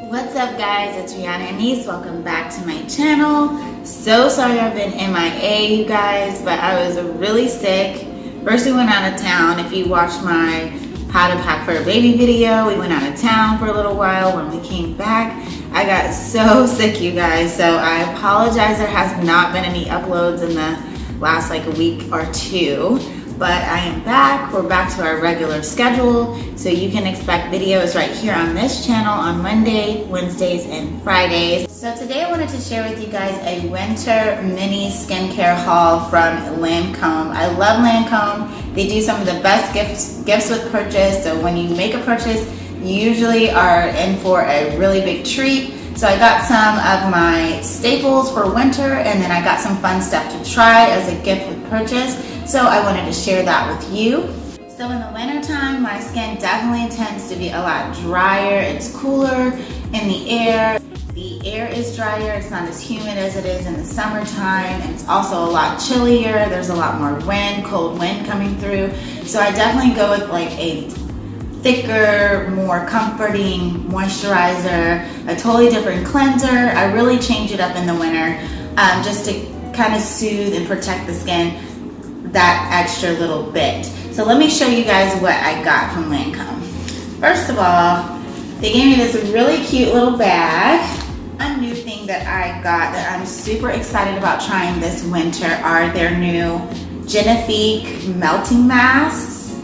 What's up guys, it's Rihanna Anise. Welcome back to my channel. So sorry I've been MIA you guys, but I was really sick. First we went out of town. If you watched my how to pack for a baby video, we went out of town for a little while. When we came back, I got so sick you guys. So I apologize, there has not been any uploads in the last like a week or two. But I am back. We're back to our regular schedule. So you can expect videos right here on this channel on Monday, Wednesdays, and Fridays. So today I wanted to share with you guys a winter mini skincare haul from Lancome. I love Lancome. They do some of the best gifts with purchase. So when you make a purchase, you usually are in for a really big treat. So I got some of my staples for winter, and then I got some fun stuff to try as a gift with purchase. So I wanted to share that with you. So in the winter time, my skin definitely tends to be a lot drier. It's cooler in the air. The air is drier. It's not as humid as it is in the summertime. It's also a lot chillier. There's a lot more wind, cold wind coming through. So I definitely go with like a thicker, more comforting moisturizer, a totally different cleanser. I really change it up in the winter just to kind of soothe and protect the skin that extra little bit. So let me show you guys what I got from Lancome. First of all, they gave me this really cute little bag. A new thing that I got that I'm super excited about trying this winter are their new Genifique melting masks.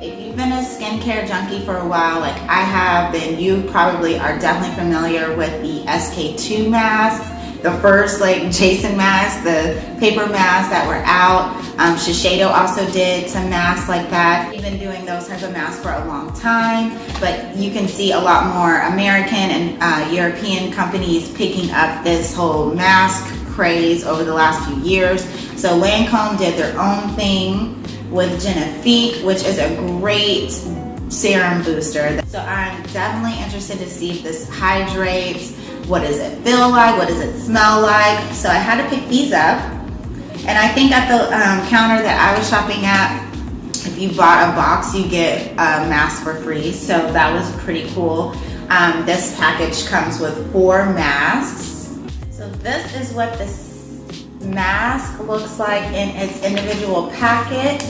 If you've been a skincare junkie for a while like I have, then you probably are definitely familiar with the SK2 masks. The first like Jason mask, the paper masks that were out. Shiseido also did some masks like that. We've been doing those type of masks for a long time, but you can see a lot more American and European companies picking up this whole mask craze over the last few years. So Lancome did their own thing with Genifique, which is a great serum booster. So I'm definitely interested to see if this hydrates. What does it feel like? What does it smell like? So I had to pick these up. And I think at the counter that I was shopping at, if you bought a box, you get a mask for free. So that was pretty cool. This package comes with 4 masks. So this is what this mask looks like in its individual packet.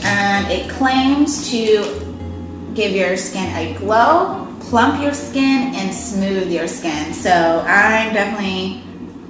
And it claims to give your skin a glow, plump your skin, and smooth your skin. So I'm definitely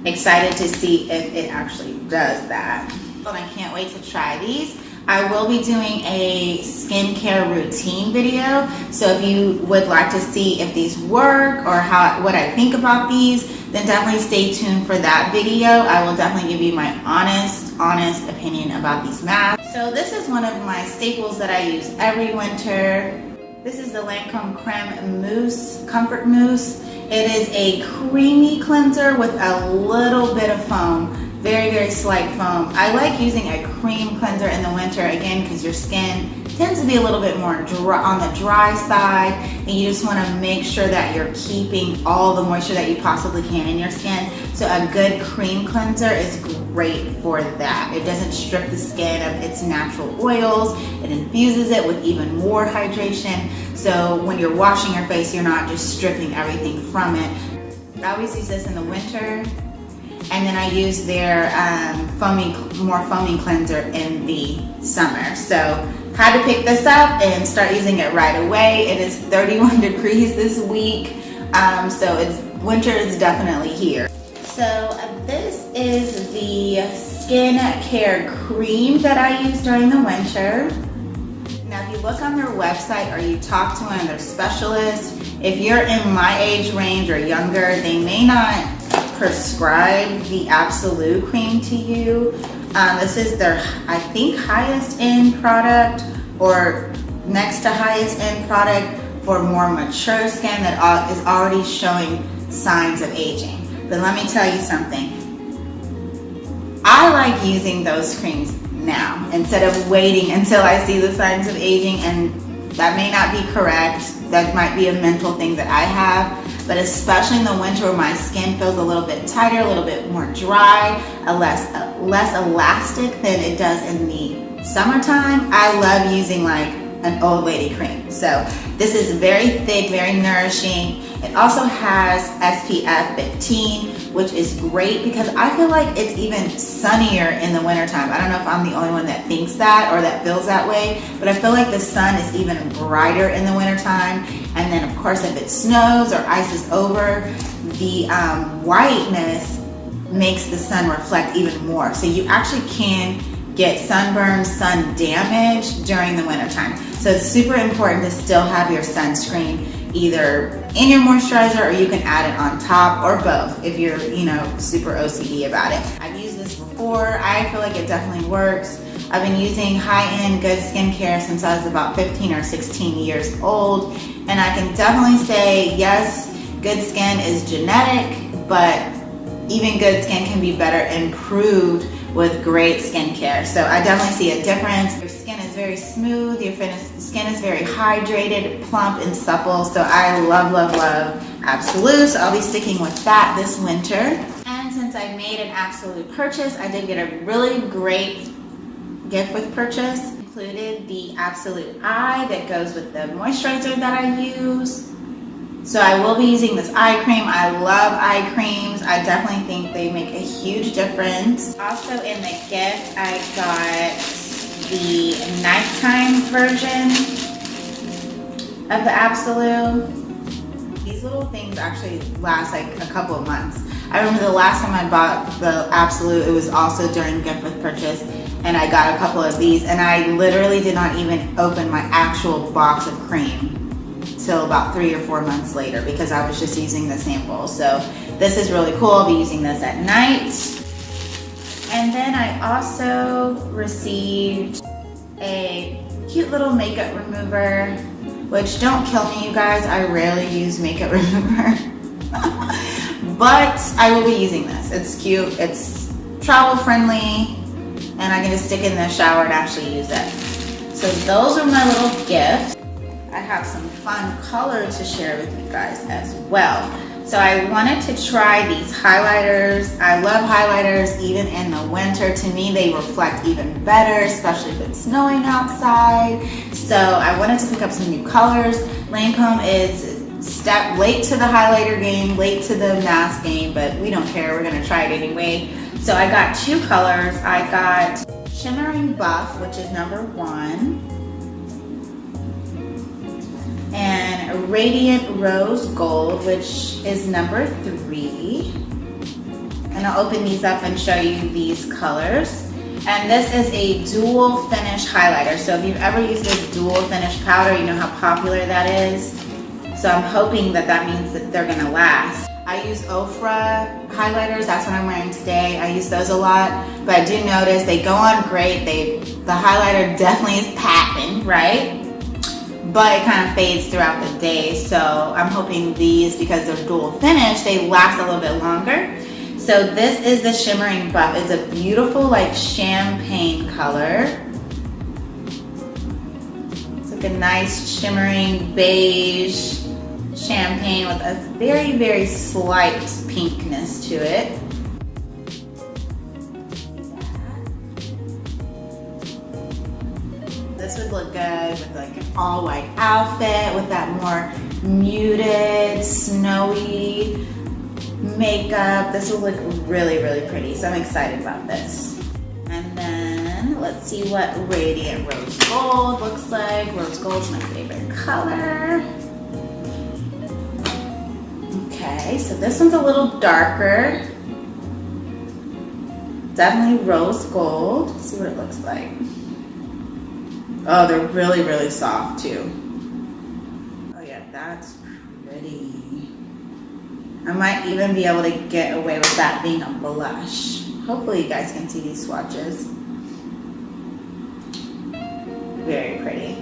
excited to see if it actually does that. But I can't wait to try these. I will be doing a skincare routine video. So if you would like to see if these work or what I think about these, then definitely stay tuned for that video. I will definitely give you my honest opinion about these masks. So this is one of my staples that I use every winter. This is the Lancome Creme Mousse, Comfort Mousse. It is a creamy cleanser with a little bit of foam, very slight foam. I like using a cream cleanser in the winter, again, because your skin tends to be a little bit more dry, on the dry side, and you just want to make sure that you're keeping all the moisture that you possibly can in your skin. So a good cream cleanser is great for that. It doesn't strip the skin of its natural oils. It infuses it with even more hydration. So when you're washing your face, you're not just stripping everything from it. I always use this in the winter. And then I use their more foamy cleanser in the summer. So had to pick this up and start using it right away. It is 31 degrees this week, so winter is definitely here. So this is the skin care cream that I use during the winter. Now if you look on their website or you talk to one of their specialists, if you're in my age range or younger, they may not prescribe the absolute cream to you. This is their, I think, highest end product or next to highest end product for more mature skin that is already showing signs of aging. But let me tell you something. I like using those creams now instead of waiting until I see the signs of aging, and that may not be correct. That might be a mental thing that I have. But especially in the winter where my skin feels a little bit tighter, a little bit more dry, less elastic than it does in the summertime, I love using like an old lady cream. So this is very thick, very nourishing. It also has SPF 15, which is great because I feel like it's even sunnier in the wintertime. I don't know if I'm the only one that thinks that or that feels that way, but I feel like the sun is even brighter in the wintertime. And then of course, if it snows or ices over, the whiteness makes the sun reflect even more. So you actually can get sunburn, sun damage during the wintertime. So it's super important to still have your sunscreen either in your moisturizer, or you can add it on top, or both if you're, super OCD about it. I've used this before. I feel like it definitely works. I've been using high-end good skincare since I was about 15 or 16 years old, and I can definitely say, yes, good skin is genetic, but even good skin can be better improved with great skincare. So I definitely see a difference. Your skin is very smooth, your skin is very hydrated, plump, and supple. So I love, love, love Absolute. So I'll be sticking with that this winter. And since I made an Absolute purchase, I did get a really great gift with purchase. Included the Absolute Eye that goes with the moisturizer that I use. So I will be using this eye cream. I love eye creams. I definitely think they make a huge difference. Also in the gift, I got the nighttime version of the Absolute. These little things actually last like a couple of months. I remember the last time I bought the Absolute, it was also during gift with purchase, and I got a couple of these, and I literally did not even open my actual box of cream till about 3 or 4 months later because I was just using the sample. So this is really cool. I'll be using this at night. And then I also received a cute little makeup remover, which don't kill me, you guys. I rarely use makeup remover, but I will be using this. It's cute, it's travel friendly, and I can just stick it in the shower and actually use it. So those are my little gifts. I have some fun colors to share with you guys as well. So I wanted to try these highlighters. I love highlighters even in the winter. To me, they reflect even better, especially if it's snowing outside. So I wanted to pick up some new colors. Lancome is step late to the highlighter game, late to the mask game, but we don't care. We're gonna try it anyway. So I got 2 colors. I got Shimmering Buff, which is number 1. And Radiant Rose Gold, which is number 3. And I'll open these up and show you these colors. And this is a dual finish highlighter. So if you've ever used a dual finish powder, you know how popular that is. So I'm hoping that that means that they're gonna last. I use Ofra highlighters, that's what I'm wearing today. I use those a lot, but I do notice they go on great. The highlighter definitely is packed, right? But it kind of fades throughout the day. So I'm hoping these, because they're dual finish, they last a little bit longer. So this is the Shimmering Buff. It's a beautiful like champagne color. It's like a nice shimmering beige champagne with a very, very slight pinkness to it. This would look good with like an all white outfit with that more muted, snowy makeup. This will look really, really pretty. So I'm excited about this. And then let's see what Radiant Rose Gold looks like. Rose Gold's my favorite color. Okay, so this one's a little darker. Definitely rose gold. Let's see what it looks like. Oh, they're really, really soft too. Oh yeah, that's pretty. I might even be able to get away with that being a blush. Hopefully you guys can see these swatches. Very pretty.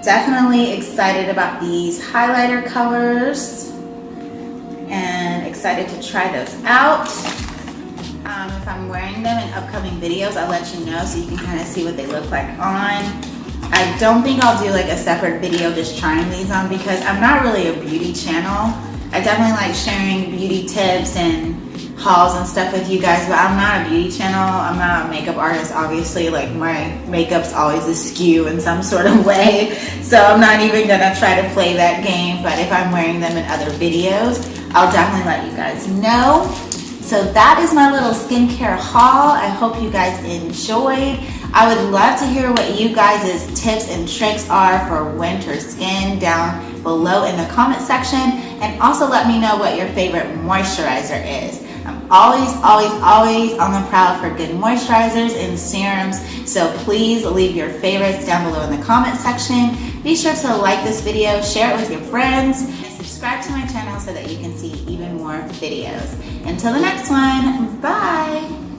Definitely excited about these highlighter colors and excited to try those out. If I'm wearing them in upcoming videos, I'll let you know so you can kind of see what they look like on. I don't think I'll do like a separate video just trying these on because I'm not really a beauty channel. I definitely like sharing beauty tips and hauls and stuff with you guys, but I'm not a beauty channel. I'm not a makeup artist, obviously. Like, my makeup's always askew in some sort of way, so I'm not even gonna try to play that game. But if I'm wearing them in other videos, I'll definitely let you guys know. So that is my little skincare haul. I hope you guys enjoyed. I would love to hear what you guys' tips and tricks are for winter skin down below in the comment section, and also let me know what your favorite moisturizer is. I'm always on the prowl for good moisturizers and serums, so please leave your favorites down below in the comment section. Be sure to like this video, share it with your friends, and subscribe to my channel so that you can see even more videos. Until the next one, bye!